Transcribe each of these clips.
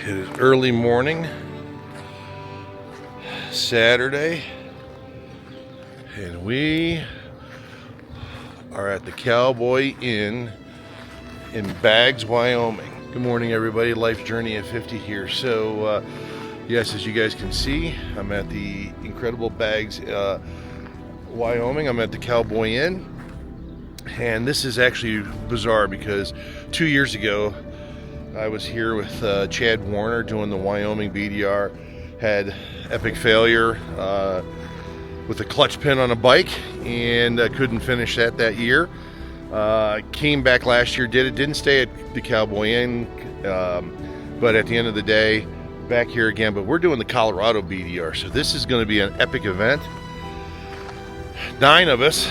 It is early morning, Saturday, and we are at the Cowboy Inn in Baggs, Wyoming. Good morning, everybody. Life Journey at 50 here. So, yes, as you guys can see, I'm at the incredible Baggs, Wyoming. I'm at the Cowboy Inn, and this is actually bizarre because 2 years ago, I was here with Chad Warner doing the Wyoming BDR, had epic failure with a clutch pin on a bike, and couldn't finish that year. Came back last year, didn't stay at the Cowboy Inn, but at the end of the day, back here again. But we're doing the Colorado BDR, so this is going to be an epic event. 9 of us,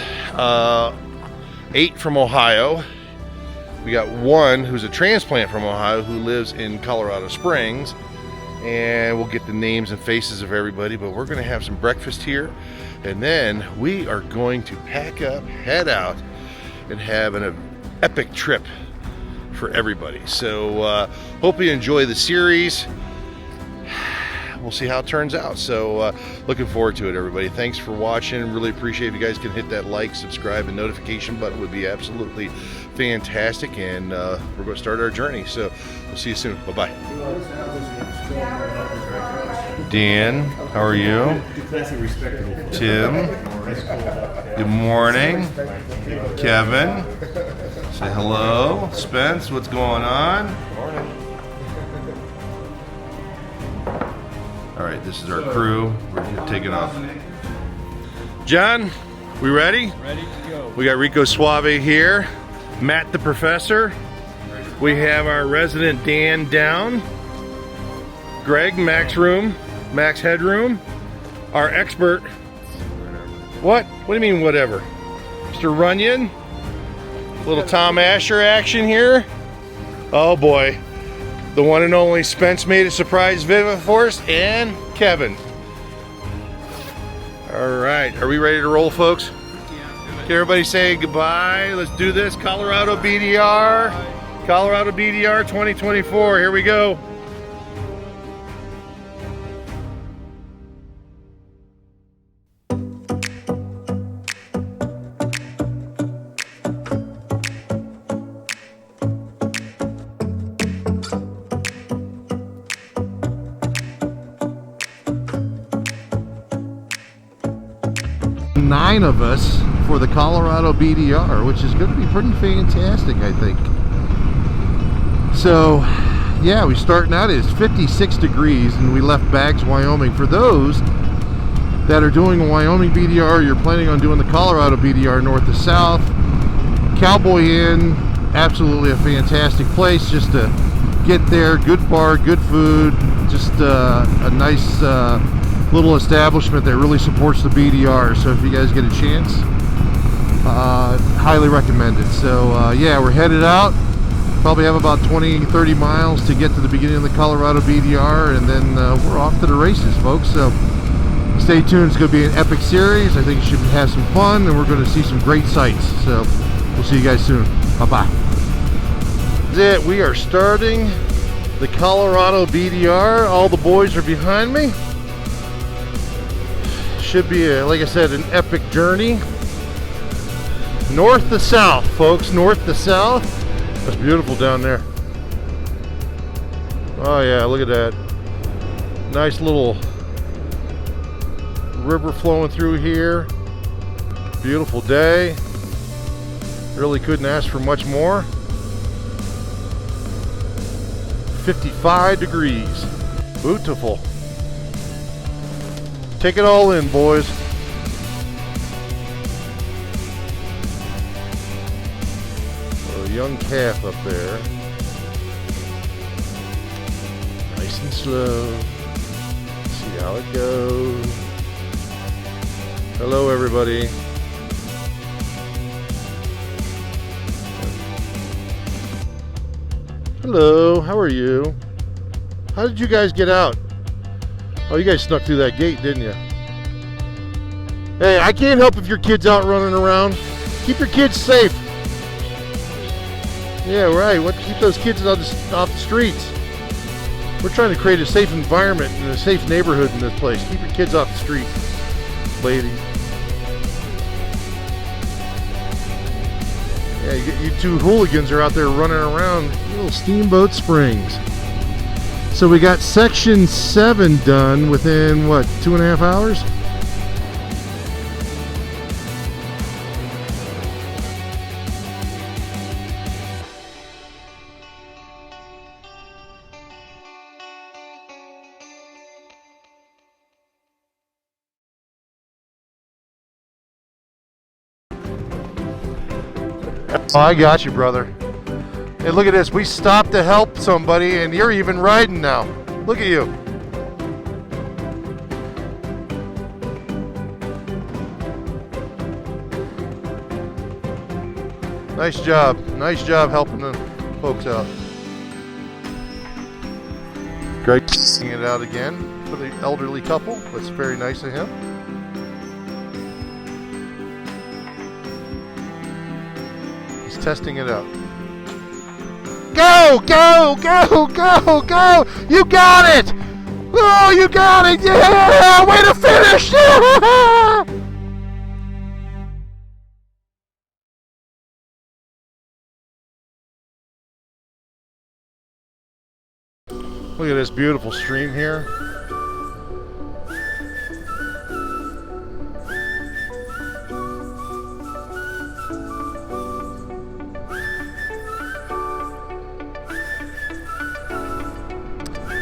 8 from Ohio. We got one who's a transplant from Ohio who lives in Colorado Springs, and we'll get the names and faces of everybody, but we're going to have some breakfast here, and then we are going to pack up, head out, and have an epic trip for everybody. So hope you enjoy the series. We'll see how it turns out. So looking forward to it, everybody. Thanks for watching. Really appreciate if you guys can hit that like, subscribe, and notification button. Would be absolutely fantastic. And we're going to start our journey. So we'll see you soon. Bye-bye. Dan, how are you? Tim, good morning. Kevin, say hello. Spence, what's going on? All right, this is our crew. We're taking off. John, we ready? Ready to go. We got Rico Suave here. Matt the Professor. We have our resident Dan down. Greg, Max Headroom. Our expert. What? What do you mean whatever? Mr. Runyon. Little Tom Asher action here. Oh boy. The one and only Spence made a surprise visit for us, and Kevin. All right, are we ready to roll, folks? Yeah, Can everybody say goodbye? Let's do this. Colorado BDR. Colorado BDR 2024. Here we go. Nine of us for the Colorado BDR, which is going to be pretty fantastic, I think. So, yeah, we're starting out. It's 56 degrees, and we left Baggs, Wyoming. For those that are doing a Wyoming BDR, you're planning on doing the Colorado BDR north to south. Cowboy Inn, absolutely a fantastic place just to get there. Good bar, good food, just a nice little establishment that really supports the BDR. So if you guys get a chance, highly recommend it. So yeah, we're headed out. Probably have about 20-30 miles to get to the beginning of the Colorado BDR, and then we're off to the races, folks. So stay tuned. It's going to be an epic series. I think you should have some fun, and we're going to see some great sights. So we'll see you guys soon. Bye-bye. That's it. We are starting the Colorado BDR. All the boys are behind me. Should be, like I said, an epic journey. North to south, folks. North to south. That's beautiful down there. Oh yeah, look at that. Nice little river flowing through here. Beautiful day. Really couldn't ask for much more. 55 degrees. Beautiful. Take it all in, boys. A young calf up there. Nice and slow. See how it goes. Hello, everybody. Hello, how are you? How did you guys get out? Oh, you guys snuck through that gate, didn't you? Hey, I can't help if your kid's out running around. Keep your kids safe. Yeah, right. Keep those kids off the streets. We're trying to create a safe environment and a safe neighborhood in this place. Keep your kids off the street, lady. Yeah, you two hooligans are out there running around little Steamboat Springs. So we got section 7 done within what, 2.5 hours? Oh, I got you, brother. Hey, look at this. We stopped to help somebody, and you're even riding now. Look at you. Nice job. Nice job helping the folks out. Greg taking it out again for the elderly couple. That's very nice of him. He's testing it out. Go, go, go, go, go! You got it! Oh, you got it! Yeah! Way to finish! Yeah! Look at this beautiful stream here.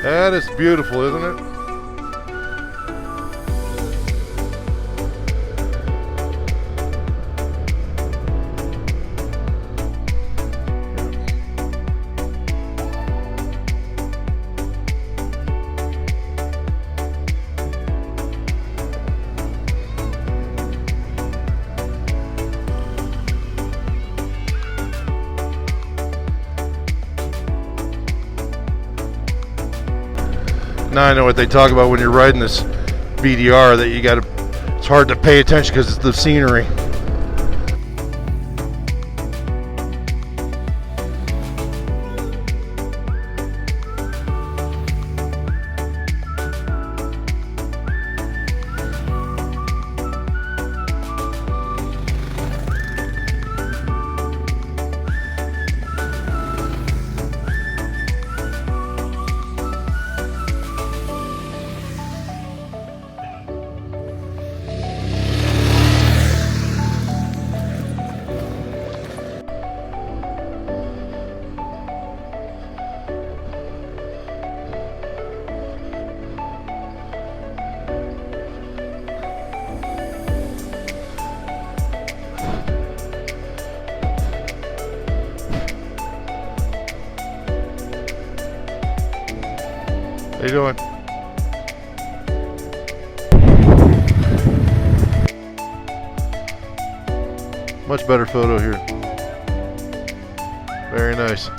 That is beautiful, isn't it? Now I know what they talk about when you're riding this BDR, that you gotta, it's hard to pay attention because it's the scenery. How you doing? Much better photo here. Very nice.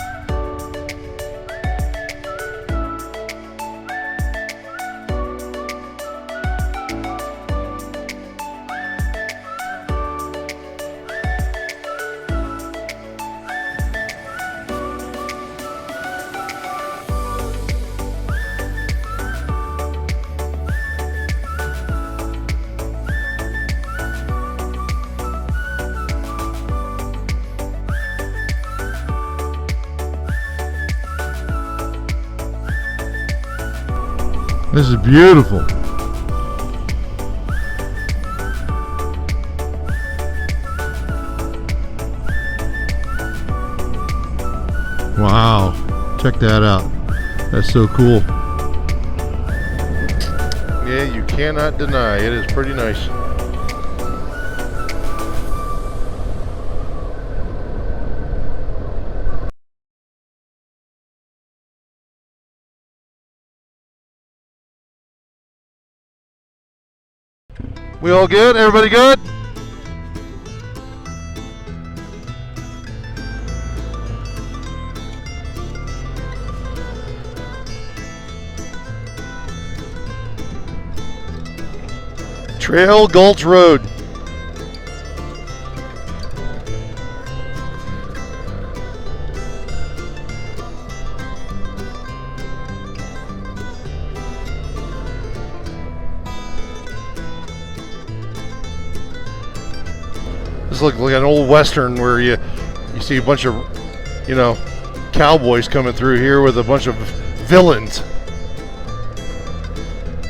This is beautiful. Wow, check that out. That's so cool. Yeah, you cannot deny it is pretty nice. We all good? Everybody good? Trail Gulch Road. look like an old western where you see a bunch of, you know, cowboys coming through here with a bunch of villains.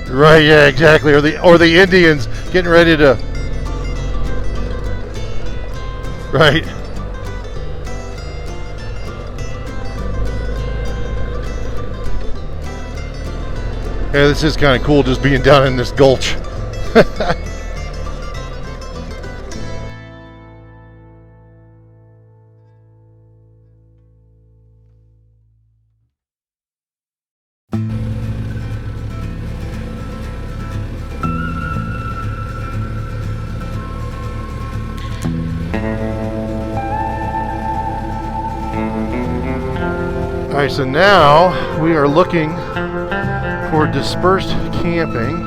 Right, yeah, exactly. Or the Indians getting ready to. Right. Yeah, this is kind of cool just being down in this gulch. All right, so now we are looking for dispersed camping.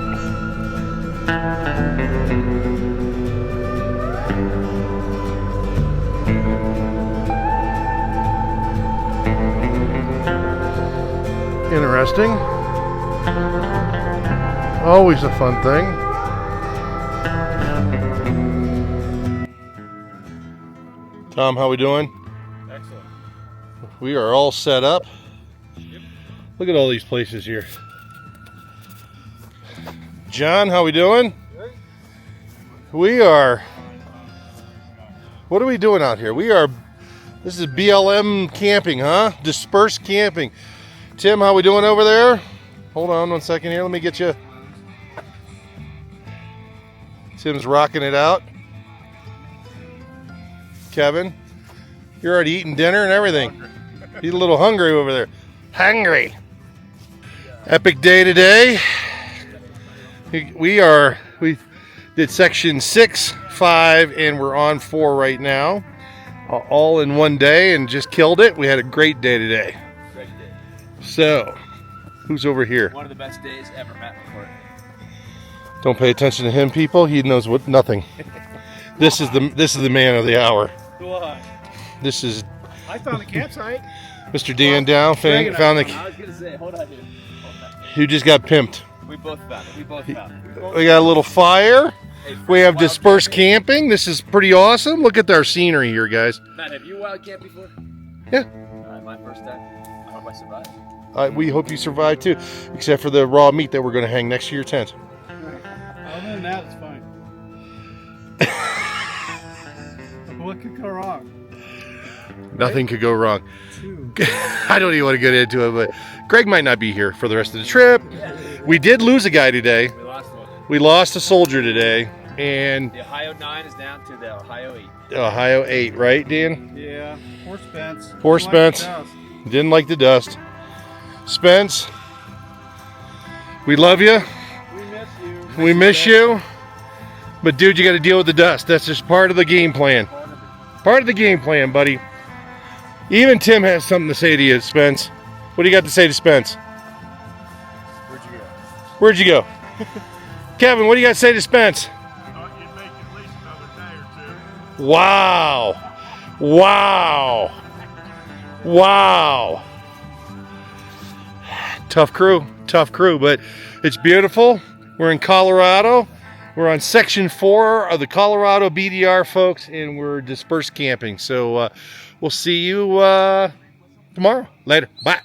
Interesting. Always a fun thing. Tom, how we doing? Excellent. We are all set up. Yep. Look at all these places here. John, how we doing? Good. We are. What are we doing out here? This is BLM camping, huh? Dispersed camping. Tim, how we doing over there? Hold on 1 second here. Let me get you. Tim's rocking it out. Kevin, you're already eating dinner and everything. He's a little hungry over there. Hungry. Epic day today. We did section 6, 5, and we're on 4 right now. All in one day and just killed it. We had a great day today. Great day. So, who's over here? One of the best days ever, Matt. Don't pay attention to him, people. He knows nothing. This is the man of the hour. What? This is. I found the campsite. Mr. Dan Down found the. I was gonna say, hold on here. You just got pimped. We both found it. We got a little fire. We have dispersed camping. This is pretty awesome. Look at our scenery here, guys. Matt, have you wild camped before? Yeah. My first time. I hope I survive. We hope you survive too, except for the raw meat that we're going to hang next to your tent. Other than that, it's fine. What could go wrong? Nothing could go wrong. I don't even want to get into it, but Greg might not be here for the rest of the trip. We did lose a guy today. We lost one. We lost a soldier today, and the Ohio 9 is down to the Ohio 8. Ohio 8, right, Dan? Yeah. Poor Spence. Poor Spence. Didn't like the dust. Spence, we love you. We miss you. We miss you. But dude, you got to deal with the dust. That's just part of the game plan. Part of the game plan, buddy. Even Tim has something to say to you, Spence. What do you got to say to Spence? Where'd you go? Where'd you go? Kevin, what do you got to say to Spence? Thought you'd make at least another day or two. Wow. Wow. Wow. Tough crew, but it's beautiful. We're in Colorado. We're on section 4 of the Colorado BDR, folks, and we're dispersed camping. So we'll see you tomorrow. Later. Bye.